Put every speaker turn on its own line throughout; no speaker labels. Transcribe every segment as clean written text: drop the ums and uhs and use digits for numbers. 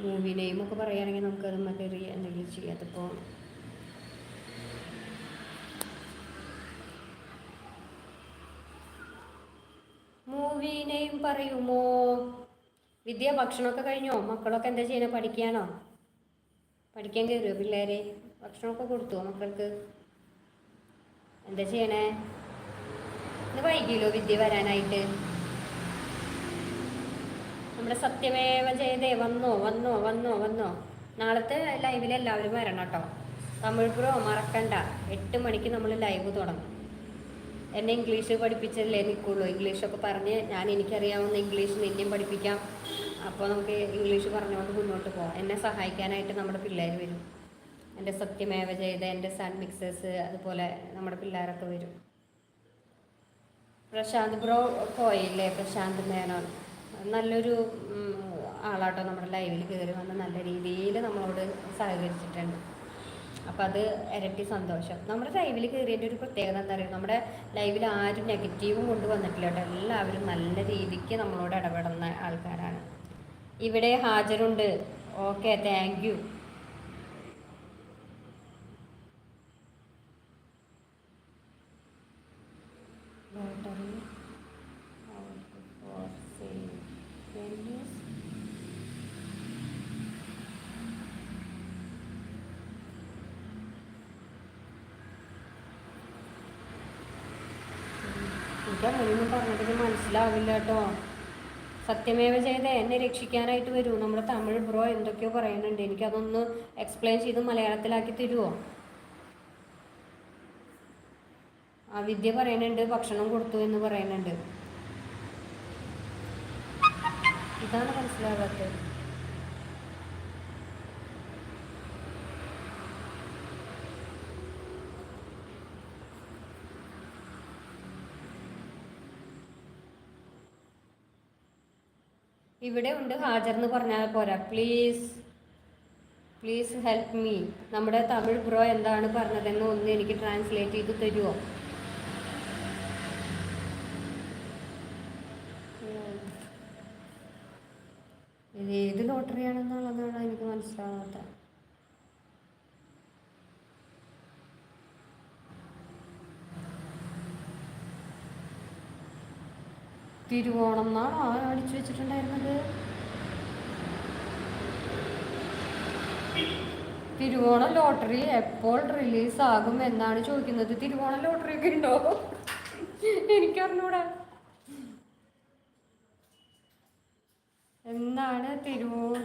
Movie നെയിമൊക്കെ പറയുകയാണെങ്കിൽ നമുക്കത് മറ്റേ എന്തെങ്കിലും ചെയ്യാം. അതിപ്പോൾ മൂവി നെയിം പറയുമോ? വിദ്യ, ഭക്ഷണമൊക്കെ കഴിഞ്ഞോ? മക്കളൊക്കെ എന്താ ചെയ്യണേ? പഠിക്കുകയാണോ? പഠിക്കാൻ കയറുമോ പിള്ളേരെ? ഭക്ഷണമൊക്കെ കൊടുത്തുവോ മക്കൾക്ക്? എന്താ ചെയ്യണേ? ഇന്ന് വൈകില്ലോ വിദ്യ വരാനായിട്ട്? നമ്മുടെ സത്യമേവ ജയതേ വന്നോ വന്നോ വന്നോ വന്നോ? നാളത്തെ ലൈവിൽ എല്ലാവരും വരണം കേട്ടോ. തമിഴ് ബ്രോ മറക്കണ്ട, 8 മണിക്ക് നമ്മൾ ലൈവ് തുടങ്ങും. എന്നെ ഇംഗ്ലീഷ് പഠിപ്പിച്ചല്ലേ നിൽക്കുള്ളൂ. ഇംഗ്ലീഷൊക്കെ പറഞ്ഞ് എനിക്കറിയാവുന്ന ഇംഗ്ലീഷ് നിന്നെയും പഠിപ്പിക്കാം. അപ്പോൾ നമുക്ക് ഇംഗ്ലീഷ് പറഞ്ഞുകൊണ്ട് മുന്നോട്ട് പോകാം. എന്നെ സഹായിക്കാനായിട്ട് നമ്മുടെ പിള്ളേർ വരും. എൻ്റെ സത്യമേവ ജയത, എൻ്റെ സൺ മിക്സേഴ്സ്, അതുപോലെ നമ്മുടെ പിള്ളേരൊക്കെ വരും. പ്രശാന്ത് ബ്രോ പോയില്ലേ? പ്രശാന്ത് മേനോൻ നല്ലൊരു ആളാട്ടോ. നമ്മുടെ ലൈവിൽ കയറി വന്ന് നല്ല രീതിയിൽ നമ്മളോട് സഹകരിച്ചിട്ടുണ്ട്. അപ്പം അത് ഇരട്ടി സന്തോഷം. നമ്മുടെ ലൈവിൽ കയറിയതിൻ്റെ ഒരു പ്രത്യേകത എന്താ പറയുക, നമ്മുടെ ലൈവിൽ ആരും നെഗറ്റീവും കൊണ്ട് വന്നിട്ടില്ല കേട്ടോ. എല്ലാവരും നല്ല രീതിക്ക് നമ്മളോട് ഇടപെടുന്ന ആൾക്കാരാണ്. ഇവിടെ ഹാജരുണ്ട്. Okay, thank you. എനിക്കങ്ങനെയൊന്നും പറഞ്ഞതിന് മനസ്സിലാവില്ല കേട്ടോ. സത്യമേവ ചെയ്ത് എന്നെ രക്ഷിക്കാനായിട്ട് വരൂ. നമ്മുടെ തമിഴ് ബ്രോ എന്തൊക്കെയോ പറയുന്നുണ്ട്. എനിക്കതൊന്ന് എക്സ്പ്ലെയിൻ ചെയ്ത് മലയാളത്തിലാക്കി തരുമോ? ആ വിദ്യ പറയുന്നുണ്ട് ഭക്ഷണം കൊടുത്തു എന്ന് പറയുന്നുണ്ട്. ഇതാണ് മനസ്സിലാകാത്തത്. ഇവിടെ ഉണ്ട് ഹാജർ എന്ന് പറഞ്ഞാൽ പോരാ. Please help me. നമ്മുടെ തമിഴ് ബ്രോ എന്താണ് പറഞ്ഞതെന്ന് ഒന്ന് എനിക്ക് ട്രാൻസ്ലേറ്റ് ചെയ്ത് തരുമോ? ഇത് ഏത് ലോട്ടറിയാണെന്നുള്ളതാണ് എനിക്ക് മനസ്സിലാവാത്തത്. തിരുവോണം എന്നാണോ അടിച്ചു വെച്ചിട്ടുണ്ടായിരുന്നത്? തിരുവോണം ലോട്ടറി എപ്പോൾ റിലീസാകും എന്നാണ് ചോദിക്കുന്നത്. തിരുവോണം ലോട്ടറി ഒക്കെ ഉണ്ടോ? എനിക്കറിഞ്ഞൂടാ. എന്നാണ് തിരുവോണം?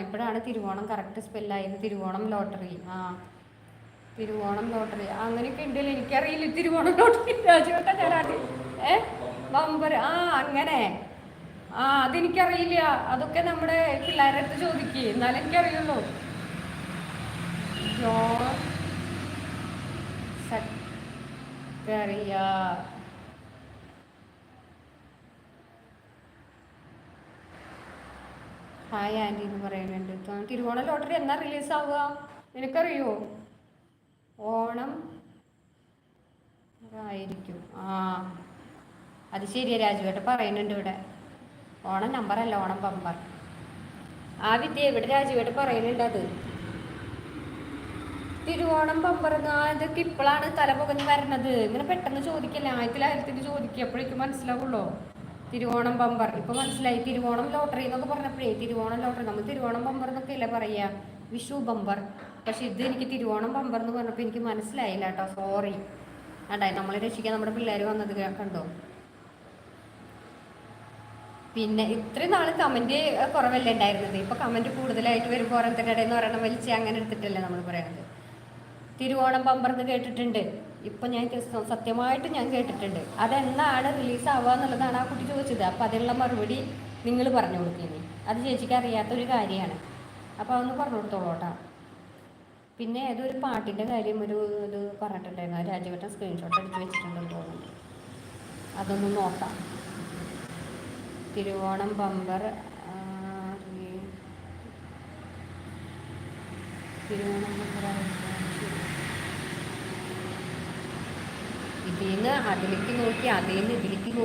ഇപ്പോഴാണ് തിരുവോണം കറക്റ്റ് സ്പെല്ലായത്. തിരുവോണം ലോട്ടറി. തിരുവോണം ലോട്ടറി അങ്ങനെയൊക്കെ ഉണ്ടല്ലോ. എനിക്കറിയില്ല തിരുവോണം ലോട്ടറി. രാജുവേട്ടാ ഞാൻ ആദ്യം ബമ്പർ അങ്ങനെ അതെനിക്കറിയില്ല. അതൊക്കെ നമ്മുടെ പിള്ളേരുടെ അടുത്ത് ചോദിക്കുക, എന്നാലും എനിക്കറിയുള്ളൂ. ഹായ് ആൻറ്റി എന്ന് പറയുന്നുണ്ട്. തിരുവോണം ലോട്ടറി എന്നാ റിലീസാവുക നിനക്കറിയോ? ഓണം ആയിരിക്കും. അത് ശരിയാ, രാജുവേട്ട പറയുന്നുണ്ട് ഇവിടെ. ഓണം നമ്പറല്ല, ഓണം ബമ്പർ. ആ വിദ്യ ഇവിടെ രാജുവേട്ട പറയുന്നുണ്ട്. അത് തിരുവോണം ബമ്പർ ഇതൊക്കെ ഇപ്പോഴാണ് തല പുകഞ്ഞ് വരണത്. ഇങ്ങനെ പെട്ടെന്ന് ചോദിക്കല്ലേ, ആയിരത്തിൽ ചോദിക്കുക, അപ്പോഴേക്കും മനസ്സിലാവുള്ളൂ. തിരുവോണം ബമ്പർ ഇപ്പൊ മനസ്സിലായി. തിരുവോണം ലോട്ടറി എന്നൊക്കെ പറഞ്ഞപ്പോഴേ തിരുവോണം ലോട്ടറി, നമ്മൾ തിരുവോണം ബമ്പർ എന്നൊക്കെ അല്ലേ പറയാ, വിഷു ബമ്പർ. പക്ഷെ ഇത് എനിക്ക് തിരുവോണം ബമ്പർ എന്ന് പറഞ്ഞപ്പോൾ എനിക്ക് മനസ്സിലായില്ല കേട്ടോ. സോറി. അതായത് നമ്മളെ രക്ഷിക്കാൻ നമ്മുടെ പിള്ളേർ വന്നത് കണ്ടോ. പിന്നെ ഇത്രയും നാൾ കമന്റ് കുറവല്ലേ ഉണ്ടായിരുന്നത്. ഇപ്പൊ കമന്റ് കൂടുതലായിട്ട് വരുമ്പോൾ ഓരോരുത്തരുടെ ഇടയിൽ നിന്ന് ഒരെണ്ണം വലിച്ച് അങ്ങനെ എടുത്തിട്ടല്ലേ നമ്മൾ പറയുന്നത്. തിരുവോണം ബമ്പർ എന്ന് കേട്ടിട്ടുണ്ട്. ഇപ്പൊ ഞാൻ സത്യമായിട്ട് ഞാൻ കേട്ടിട്ടുണ്ട്. അതെന്നാണ് റിലീസ് ആവുക എന്നുള്ളതാണ് ആ കുട്ടി ചോദിച്ചത്. അപ്പൊ അതിനുള്ള മറുപടി നിങ്ങൾ പറഞ്ഞു കൊടുക്കുന്നത്. അത് ചേച്ചിക്ക് അറിയാത്തൊരു കാര്യമാണ്. അപ്പോൾ അതൊന്ന് പറഞ്ഞു കൊടുത്തോളൂ കേട്ടോ. പിന്നെ ഏതൊരു പാട്ടിൻ്റെ കാര്യം ഇത് പറഞ്ഞിട്ടുണ്ടായിരുന്നു. രാജുവേട്ടൻ സ്ക്രീൻഷോട്ട് എടുത്ത് വെച്ചിട്ടുണ്ടെന്ന് തോന്നുന്നു. അതൊന്ന് നോക്കാം. തിരുവോണം ബമ്പർ ഇതിൽ നിന്ന് അതിലേക്ക് നോക്കി, അതിൽ നിന്ന് ഇതിലേക്ക് നോക്കി